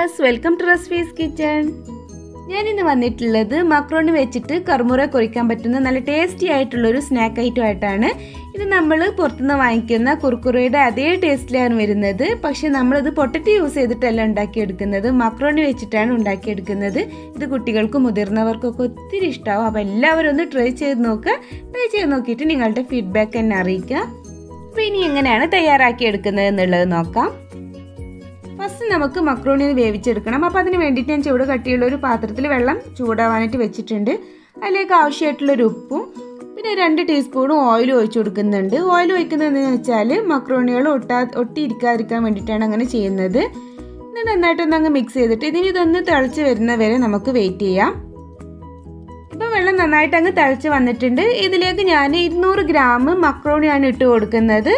viewers, welcome to Rasfi's kitchen. ഞാൻ ഇന്ന് വന്നിട്ടുള്ളത് മക്രോണി വെച്ചിട്ട് കർമുറ കുറിക്കാൻ പറ്റുന്ന നല്ല ടേസ്റ്റി ആയിട്ടുള്ള ഒരു സ്നാക്ക് ഐറ്റം ആയിട്ടാണ്. ഇത് നമ്മൾ പുറത്തുനിന്ന് വാങ്ങിക്കുന്ന കുർക്കുറയുടെ അതേ ടേസ്റ്റിലാണ് വരുന്നത്. പക്ഷേ നമ്മൾ ഇത് പൊട്ടറ്റോ യൂസ് ചെയ്തിട്ടല്ല ഉണ്ടാക്കിയെടുക്കുന്നത്, മക്രോണി വെച്ചിട്ടാണ് ഉണ്ടാക്കിയെടുക്കുന്നത്. ഇത് കുട്ടികൾക്കും മുതിർന്നവർക്കൊക്കെ ഒത്തിരി ഇഷ്ടമാവും. അപ്പോൾ എല്ലാവരും ഒന്ന് ട്രൈ ചെയ്ത് നോക്കുക. ട്രൈ ചെയ്ത് നോക്കിയിട്ട് നിങ്ങളുടെ ഫീഡ്ബാക്ക് എന്നെ അറിയിക്കുക. അപ്പോൾ ഇനി എങ്ങനെയാണ് തയ്യാറാക്കിയെടുക്കുന്നത് എന്നുള്ളത് നോക്കാം. ഫസ്റ്റ് നമുക്ക് മക്രോണി വേവിച്ചെടുക്കണം. അപ്പോൾ അതിന് വേണ്ടിയിട്ട് ഞാൻ ചൂട് കട്ടിയുള്ള ഒരു പാത്രത്തിൽ വെള്ളം ചൂടാവാനായിട്ട് വെച്ചിട്ടുണ്ട്. അതിലേക്ക് ആവശ്യമായിട്ടുള്ളൊരു ഉപ്പും പിന്നെ 2 ടീസ്പൂണും ഓയിലും ഒഴിച്ചു കൊടുക്കുന്നുണ്ട്. ഓയിൽ ഒഴിക്കുന്നതെന്ന് വെച്ചാൽ മക്രോണികൾ ഒട്ടിയിരിക്കാതിരിക്കാൻ വേണ്ടിയിട്ടാണ് അങ്ങനെ ചെയ്യുന്നത്. ഇത് നന്നായിട്ടൊന്ന് അങ്ങ് മിക്സ് ചെയ്തിട്ട് ഇതൊന്ന് തിളച്ച് വരുന്നവരെ നമുക്ക് വെയിറ്റ് ചെയ്യാം. ഇപ്പം വെള്ളം നന്നായിട്ട് അങ്ങ് തിളച്ച് വന്നിട്ടുണ്ട്. ഇതിലേക്ക് ഞാൻ 200 ഗ്രാം മക്രോണിയാണ് ഇട്ട് കൊടുക്കുന്നത്.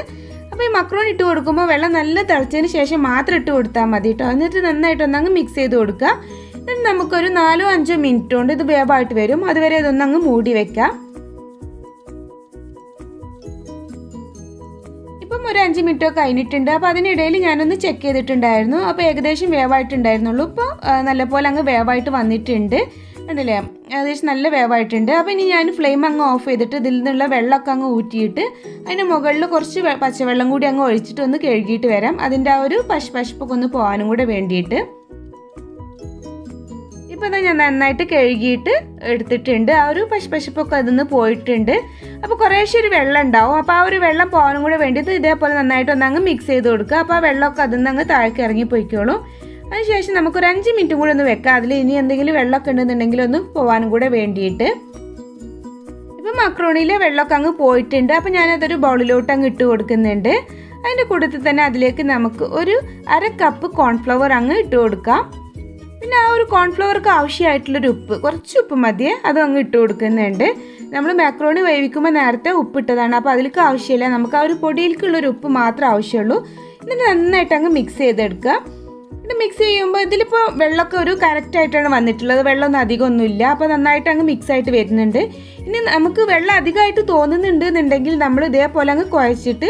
അപ്പോൾ ഈ മക്രോണി ഇട്ട് കൊടുക്കുമ്പോൾ വെള്ളം നല്ല തിളച്ചതിന് ശേഷം മാത്രം ഇട്ട് കൊടുത്താൽ മതി കേട്ടോ. എന്നിട്ട് നന്നായിട്ടൊന്നങ്ങ് മിക്സ് ചെയ്ത് കൊടുക്കുക. എന്നിട്ട് നമുക്കൊരു 4-5 മിനിറ്റ് കൊണ്ട് ഇത് വേവായിട്ട് വരും. അതുവരെ ഇതൊന്നങ്ങ് മൂടി വെക്കാം. ഇപ്പം ഒരു 5 മിനിറ്റൊക്കെ കഴിഞ്ഞിട്ടുണ്ട്. അപ്പോൾ അതിനിടയിൽ ഞാനൊന്ന് ചെക്ക് ചെയ്തിട്ടുണ്ടായിരുന്നു. അപ്പോൾ ഏകദേശം വേവായിട്ടുണ്ടായിരുന്നുള്ളൂ. ഇപ്പോൾ നല്ലപോലെ അങ്ങ് വേവായിട്ട് വന്നിട്ടുണ്ട്. കണ്ടില്ലേ, ഏകദേശം നല്ല വേവായിട്ടുണ്ട്. അപ്പോൾ ഇനി ഞാൻ ഫ്ലെയിം അങ്ങ് ഓഫ് ചെയ്തിട്ട് ഇതിൽ നിന്നുള്ള വെള്ളമൊക്കെ അങ്ങ് ഊറ്റിയിട്ട് അതിന് മുകളിൽ കുറച്ച് പച്ചവെള്ളം കൂടി അങ്ങ് ഒഴിച്ചിട്ട് ഒന്ന് കഴുകിയിട്ട് വരാം. അതിൻ്റെ ആ ഒരു പശപ്പൊക്കെ ഒന്ന് പോകാനും കൂടെ വേണ്ടിയിട്ട്. ഇപ്പോൾ ഞാൻ നന്നായിട്ട് കഴുകിയിട്ട് എടുത്തിട്ടുണ്ട്. ആ ഒരു പശപ്പൊക്കെ അതിന്ന് പോയിട്ടുണ്ട്. അപ്പോൾ കുറേശ്ശെ ഒരു വെള്ളം ഉണ്ടാവും. അപ്പോൾ ആ ഒരു വെള്ളം പോകാനും കൂടെ വേണ്ടിയിട്ട് ഇതേപോലെ നന്നായിട്ടൊന്ന് അങ്ങ് മിക്സ് ചെയ്ത് കൊടുക്കുക. അപ്പോൾ ആ വെള്ളമൊക്കെ അതിന്ന് അങ്ങ് താഴേക്ക് ഇറങ്ങി പോയിക്കോളും. അതിനുശേഷം നമുക്കൊരു 5 മിനിറ്റും കൂടെ ഒന്ന് വെക്കാം. അതിൽ ഇനി എന്തെങ്കിലും വെള്ളമൊക്കെ ഉണ്ടെന്നുണ്ടെങ്കിൽ ഒന്ന് പോകാനും കൂടെ വേണ്ടിയിട്ട്. ഇപ്പം മക്രോണിയിലെ വെള്ളമൊക്കെ അങ്ങ് പോയിട്ടുണ്ട്. അപ്പോൾ ഞാനതൊരു ബൗളിലോട്ട് അങ്ങ് ഇട്ട് കൊടുക്കുന്നുണ്ട്. അതിൻ്റെ കൂട്ടത്തിൽ തന്നെ അതിലേക്ക് നമുക്ക് ഒരു 1/2 കപ്പ് കോൺഫ്ലവർ അങ്ങ് ഇട്ട് കൊടുക്കാം. പിന്നെ ആ ഒരു കോൺഫ്ലവർക്ക് ആവശ്യമായിട്ടുള്ളൊരു ഉപ്പ്, കുറച്ച് ഉപ്പ് മതിയെ, അതും അങ്ങ് ഇട്ട് കൊടുക്കുന്നുണ്ട്. നമ്മൾ മാക്രോണി വേവിക്കുമ്പോൾ നേരത്തെ ഉപ്പിട്ടതാണ്. അപ്പോൾ അതിലേക്ക് ആവശ്യമില്ല, നമുക്ക് ആ ഒരു പൊടിയിലേക്കുള്ളൊരു ഉപ്പ് മാത്രമേ ആവശ്യമുള്ളൂ. എന്നിട്ട് നന്നായിട്ട് അങ്ങ് മിക്സ് ചെയ്തെടുക്കുക. മിക്സ് ചെയ്യുമ്പോൾ ഇതിലിപ്പോൾ വെള്ളമൊക്കെ ഒരു കറക്റ്റായിട്ടാണ് വന്നിട്ടുള്ളത്. വെള്ളമൊന്നും അധികമൊന്നുമില്ല. അപ്പോൾ നന്നായിട്ട് അങ്ങ് മിക്സ് ആയിട്ട് വരുന്നുണ്ട്. ഇനി നമുക്ക് വെള്ളം അധികമായിട്ട് തോന്നുന്നുണ്ട് എന്നുണ്ടെങ്കിൽ നമ്മൾ ഇതേപോലെ അങ്ങ് കുഴച്ചിട്ട്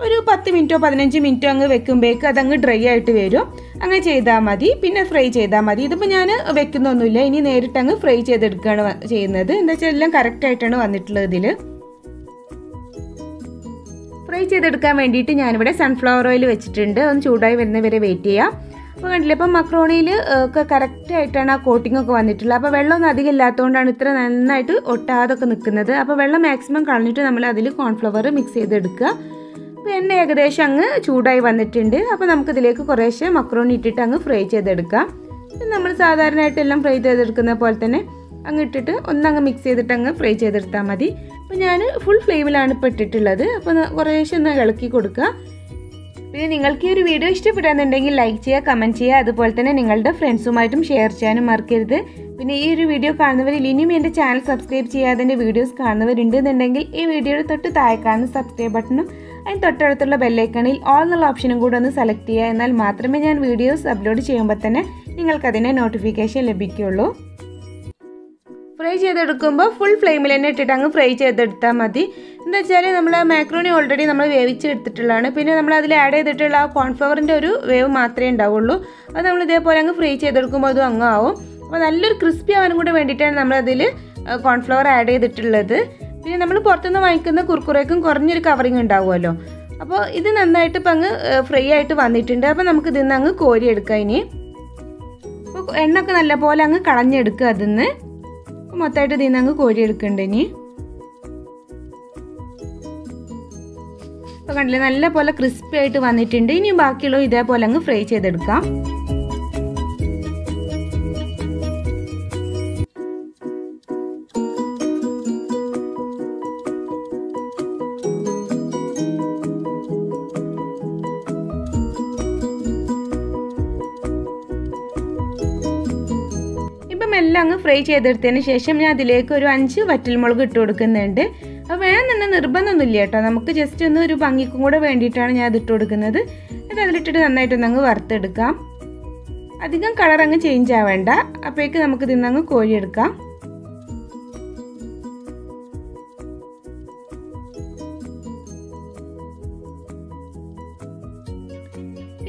ഒരു 10 മിനിറ്റോ 15 മിനിറ്റോ അങ്ങ് വെക്കുമ്പോഴേക്ക് അതങ്ങ് ഡ്രൈ ആയിട്ട് വരും. അങ്ങനെ ചെയ്താൽ മതി. പിന്നെ ഫ്രൈ ചെയ്താൽ മതി. ഇതിപ്പോൾ ഞാൻ വെക്കുന്നൊന്നുമില്ല, ഇനി നേരിട്ട് അങ്ങ് ഫ്രൈ ചെയ്തെടുക്കുകയാണ് ചെയ്യുന്നത്. എന്താ വെച്ചാൽ എല്ലാം കറക്റ്റായിട്ടാണ് വന്നിട്ടുള്ളത്. ഇതിൽ ഫ്രൈ ചെയ്തെടുക്കാൻ വേണ്ടിയിട്ട് ഞാനിവിടെ സൺഫ്ലവർ ഓയിൽ വെച്ചിട്ടുണ്ട്. ഒന്ന് ചൂടായി വരുന്നവരെ വെയിറ്റ് ചെയ്യാം. അപ്പോൾ കണ്ടില്ലേ, ഇപ്പം മക്രോണിയിൽ ഒക്കെ കറക്റ്റായിട്ടാണ് ആ കോട്ടിംഗ് ഒക്കെ വന്നിട്ടുള്ളത്. അപ്പോൾ വെള്ളമൊന്നും അധികം ഇല്ലാത്തതുകൊണ്ടാണ് ഇത്ര നന്നായിട്ട് ഒട്ടാതൊക്കെ നിൽക്കുന്നത്. അപ്പോൾ വെള്ളം മാക്സിമം കളഞ്ഞിട്ട് നമ്മൾ അതിൽ കോൺഫ്ലവർ മിക്സ് ചെയ്തെടുക്കുക. അപ്പോൾ എണ്ണ ഏകദേശം അങ്ങ് ചൂടായി വന്നിട്ടുണ്ട്. അപ്പോൾ നമുക്കിതിലേക്ക് കുറേശ്ശെ മക്രോണി ഇട്ടിട്ട് അങ്ങ് ഫ്രൈ ചെയ്തെടുക്കാം. നമ്മൾ സാധാരണയായിട്ട് എല്ലാം ഫ്രൈ ചെയ്തെടുക്കുന്ന പോലെ തന്നെ അങ്ങ് ഇട്ടിട്ട് ഒന്നങ്ങ് മിക്സ് ചെയ്തിട്ട് അങ്ങ് ഫ്രൈ ചെയ്തെടുത്താൽ മതി. അപ്പോൾ ഞാൻ ഫുൾ ഫ്ലെയിമിലാണ് ഇപ്പോൾ ഇട്ടിട്ടുള്ളത്. അപ്പോൾ കുറേശ്ശെ ഒന്ന് ഇളക്കി കൊടുക്കുക. പിന്നെ നിങ്ങൾക്ക് ഈ ഒരു വീഡിയോ ഇഷ്ടപ്പെടുന്നുണ്ടെങ്കിൽ ലൈക്ക് ചെയ്യുക, കമൻറ്റ് ചെയ്യുക. അതുപോലെ തന്നെ നിങ്ങളുടെ ഫ്രണ്ട്സുമായിട്ടും ഷെയർ ചെയ്യാനും മറക്കരുത്. പിന്നെ ഈ ഒരു വീഡിയോ കാണുന്നവരിൽ ഇനിയും എൻ്റെ ചാനൽ സബ്സ്ക്രൈബ് ചെയ്യാതെ എൻ്റെ വീഡിയോസ് കാണുന്നവരുണ്ടെന്നുണ്ടെങ്കിൽ ഈ വീഡിയോയുടെ തൊട്ട് താഴെ കാണുന്ന സബ്സ്ക്രൈബ് ബട്ടണും അതിന് തൊട്ടടുത്തുള്ള ബെല്ലൈക്കണിൽ ഓൾ എന്നുള്ള ഓപ്ഷനും കൂടെ ഒന്ന് സെലക്ട് ചെയ്യുക. എന്നാൽ മാത്രമേ ഞാൻ വീഡിയോസ് അപ്ലോഡ് ചെയ്യുമ്പോൾ തന്നെ നിങ്ങൾക്കതിൻ്റെ നോട്ടിഫിക്കേഷൻ ലഭിക്കുകയുള്ളൂ. ഫ്രൈ ചെയ്തെടുക്കുമ്പോൾ ഫുൾ ഫ്ലെയിമിൽ തന്നെ ഇട്ടിട്ട് അങ്ങ് ഫ്രൈ ചെയ്തെടുത്താൽ മതി. എന്താ വെച്ചാൽ നമ്മൾ മാക്രോണി ഓൾറെഡി നമ്മൾ വേവിച്ചെടുത്തിട്ടുള്ളതാണ്. പിന്നെ നമ്മൾ അതിൽ ആഡ് ചെയ്തിട്ടുള്ള ആ കോൺഫ്ലവറിൻ്റെ ഒരു വേവ് മാത്രമേ ഉണ്ടാവുള്ളൂ. അത് നമ്മൾ ഇതേപോലെ അങ്ങ് ഫ്രൈ ചെയ്തെടുക്കുമ്പോൾ അതും അങ്ങ് ആവും. അപ്പോൾ നല്ലൊരു ക്രിസ്പി ആവാനും കൂടെ വേണ്ടിയിട്ടാണ് നമ്മളതിൽ കോൺഫ്ലവർ ആഡ് ചെയ്തിട്ടുള്ളത്. പിന്നെ നമ്മൾ പുറത്തുനിന്ന് വാങ്ങിക്കുന്ന കുർക്കുറയ്ക്കും കുറഞ്ഞൊരു കവറിങ് ഉണ്ടാവുമല്ലോ. അപ്പോൾ ഇത് നന്നായിട്ട് ഇപ്പം അങ്ങ് ഫ്രൈ ആയിട്ട് വന്നിട്ടുണ്ട്. അപ്പോൾ നമുക്ക് ഇതിൽ നിന്ന് അങ്ങ് കോരിയെടുക്കാം. ഇനി അപ്പോൾ എണ്ണയൊക്കെ നല്ലപോലെ അങ്ങ് കളഞ്ഞെടുക്കുക. അതിൽ നിന്ന് മൊത്തമായിട്ട് ഇതിൽ നിന്ന് അങ്ങ് കോരിയെടുക്കുന്നുണ്ട്. ഇനി അപ്പോൾ കണ്ടില്ലേ, നല്ല പോലെ ക്രിസ്പി ആയിട്ട് വന്നിട്ടുണ്ട്. ഇനി ബാക്കിയുള്ള ഇതേപോലെ അങ്ങ് ഫ്രൈ ചെയ്തെടുക്കാം. എല്ലാം അങ്ങ് ഫ്രൈ ചെയ്തെടുത്തതിന് ശേഷം ഞാൻ അതിലേക്ക് ഒരു 5 വറ്റൽമുളക് ഇട്ട് കൊടുക്കുന്നുണ്ട്. അപ്പോൾ വേണമെന്നുണ്ടെങ്കിൽ നിർബന്ധമൊന്നുമില്ല കേട്ടോ, നമുക്ക് ജസ്റ്റ് ഒന്ന് ഒരു ഭംഗിക്കും കൂടെ വേണ്ടിയിട്ടാണ് ഞാൻ അത് ഇട്ട് കൊടുക്കുന്നത്. എന്നിട്ട് അതിലിട്ടിട്ട് നന്നായിട്ടൊന്ന് അങ്ങ് വറുത്തെടുക്കാം. അധികം കളർ അങ്ങ് ചേഞ്ച് ആവേണ്ട. അപ്പോഴേക്ക് നമുക്ക് ഇതിന്നങ്ങ് കോരിയെടുക്കാം.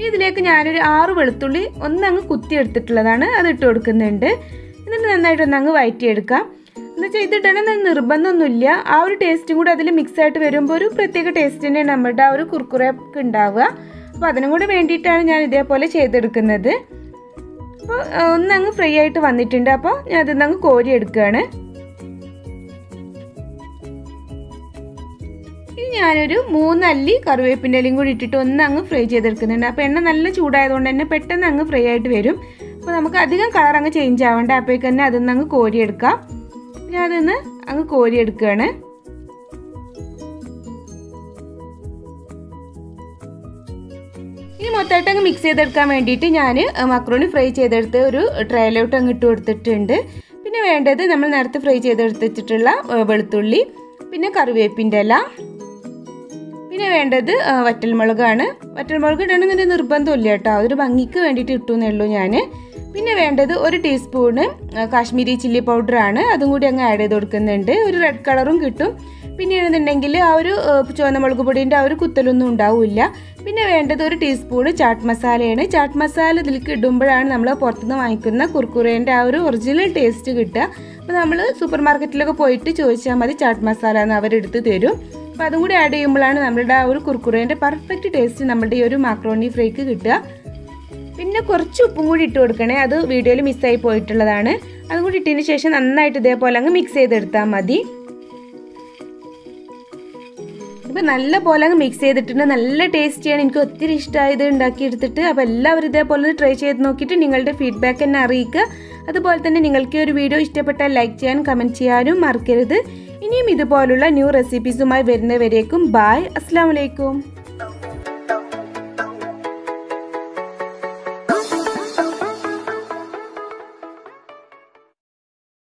ഈ ഇനി ഇതിലേക്ക് ഞാനൊരു 6 വെളുത്തുള്ളി ഒന്നങ്ങ് കുത്തിയെടുത്തിട്ടുള്ളതാണ്, അത് ഇട്ട് കൊടുക്കുന്നുണ്ട്. എന്നിട്ട് നന്നായിട്ടൊന്നങ്ങ് വഴറ്റിയെടുക്കാം. എന്നുവെച്ചാൽ ഇതിടണമെന്ന് നിർബന്ധമൊന്നുമില്ല. ആ ഒരു ടേസ്റ്റും കൂടി അതിൽ മിക്സായിട്ട് വരുമ്പോൾ ഒരു പ്രത്യേക ടേസ്റ്റ് തന്നെയാണ് നമ്മുടെ ആ ഒരു കുർക്കുറയൊക്കെ ഉണ്ടാവുക. അപ്പോൾ അതിനും കൂടി വേണ്ടിയിട്ടാണ് ഞാൻ ഇതേപോലെ ചെയ്തെടുക്കുന്നത്. അപ്പോൾ ഒന്നങ്ങ് ഫ്രൈ ആയിട്ട് വന്നിട്ടുണ്ട്. അപ്പോൾ ഞാൻ അതിന്നങ്ങ് കോരിയെടുക്കുകയാണ്. ഇനി ഞാനൊരു 3 അല്ലി കറിവേപ്പിൻ്റെ ഇലയും കൂടി ഇട്ടിട്ട് ഒന്നങ്ങ് ഫ്രൈ ചെയ്തെടുക്കുന്നുണ്ട്. അപ്പോൾ എണ്ണ നല്ല ചൂടായതുകൊണ്ട് തന്നെ പെട്ടെന്ന് അങ്ങ് ഫ്രൈ ആയിട്ട് വരും. അപ്പോൾ നമുക്ക് അധികം കളർ അങ്ങ് ചേഞ്ച് ആവേണ്ട. അപ്പോഴേക്ക് തന്നെ അതിൽ നിന്ന് അങ്ങ് കോരിയെടുക്കാം. ഞാൻ അതിൽ നിന്ന് അങ്ങ് കോരിയെടുക്കുകയാണ്. ഇനി മൊത്തമായിട്ട് അങ്ങ് മിക്സ് ചെയ്തെടുക്കാൻ വേണ്ടിയിട്ട് ഞാൻ മക്രോണി ഫ്രൈ ചെയ്തെടുത്ത് ഒരു ട്രേയിലോട്ട് അങ്ങ് ഇട്ട് കൊടുത്തിട്ടുണ്ട്. പിന്നെ വേണ്ടത് നമ്മൾ നേരത്തെ ഫ്രൈ ചെയ്തെടുത്തിട്ടുള്ള വെളുത്തുള്ളി, പിന്നെ കറിവേപ്പിൻ്റെ ഇല, പിന്നെ വേണ്ടത് വറ്റൽമുളകാണ്. വറ്റൽമുളക് ഇടണമെന്നൊരു നിർബന്ധമില്ല കേട്ടോ, അതൊരു ഭംഗിക്ക് വേണ്ടിയിട്ട് ഇട്ടുന്നേ ഉള്ളൂ ഞാൻ. പിന്നെ വേണ്ടത് 1 ടീസ്പൂണ് കാശ്മീരി ചില്ലി പൗഡറാണ്, അതും കൂടി അങ്ങ് ആഡ് ചെയ്ത് കൊടുക്കുന്നുണ്ട്. ഒരു റെഡ് കളറും കിട്ടും. പിന്നെയാണെന്നുണ്ടെങ്കിൽ ആ ഒരു ചുവന്ന മുളക് പൊടീൻ്റെ ആ ഒരു കുത്തലൊന്നും ഉണ്ടാവില്ല. പിന്നെ വേണ്ടത് 1 ടീസ്പൂണ് ചാട്ട് മസാലയാണ്. ചാട്ട് മസാല ഇതിലേക്ക് ഇടുമ്പോഴാണ് നമ്മൾ പുറത്തുനിന്ന് വാങ്ങിക്കുന്ന കുർക്കുറേൻ്റെ ആ ഒരു ഒറിജിനൽ ടേസ്റ്റ് കിട്ടുക. അപ്പോൾ നമ്മൾ സൂപ്പർ മാർക്കറ്റിലൊക്കെ പോയിട്ട് ചോദിച്ചാൽ മതി ചാട്ട് മസാല എന്ന് അവരെടുത്ത് തരും. അപ്പോൾ അതും കൂടി ആഡ് ചെയ്യുമ്പോഴാണ് നമ്മളുടെ ആ ഒരു കുർക്കുറേൻ്റെ പെർഫെക്റ്റ് ടേസ്റ്റ് നമ്മുടെ ഈ ഒരു മാക്രോണി ഫ്രൈക്ക് കിട്ടുക. പിന്നെ കുറച്ച് ഉപ്പും കൂടി ഇട്ട് കൊടുക്കണേ, അത് വീഡിയോയിൽ മിസ്സായി പോയിട്ടുള്ളതാണ്. അതും കൂടി ഇട്ടതിന് ശേഷം നന്നായിട്ട് ഇതേപോലെ അങ്ങ് മിക്സ് ചെയ്തെടുത്താൽ മതി. അപ്പോൾ നല്ല പോലെ അങ്ങ് മിക്സ് ചെയ്തിട്ടുണ്ട്. നല്ല ടേസ്റ്റിയാണ്, എനിക്ക് ഒത്തിരി ഇഷ്ടമായത് ഉണ്ടാക്കിയെടുത്തിട്ട്. അപ്പോൾ എല്ലാവരും ഇതേപോലെ ട്രൈ ചെയ്ത് നോക്കിയിട്ട് നിങ്ങളുടെ ഫീഡ്ബാക്ക് എന്നെ അറിയിക്കുക. അതുപോലെ തന്നെ നിങ്ങൾക്ക് ഒരു വീഡിയോ ഇഷ്ടപ്പെട്ടാൽ ലൈക്ക് ചെയ്യാനും കമൻറ്റ് ചെയ്യാനും മറക്കരുത്. ഇനിയും ഇതുപോലുള്ള ന്യൂ റെസിപ്പീസുമായി വരുന്നവരേക്കും ബായ്, അസ്സലാമു അലൈക്കും.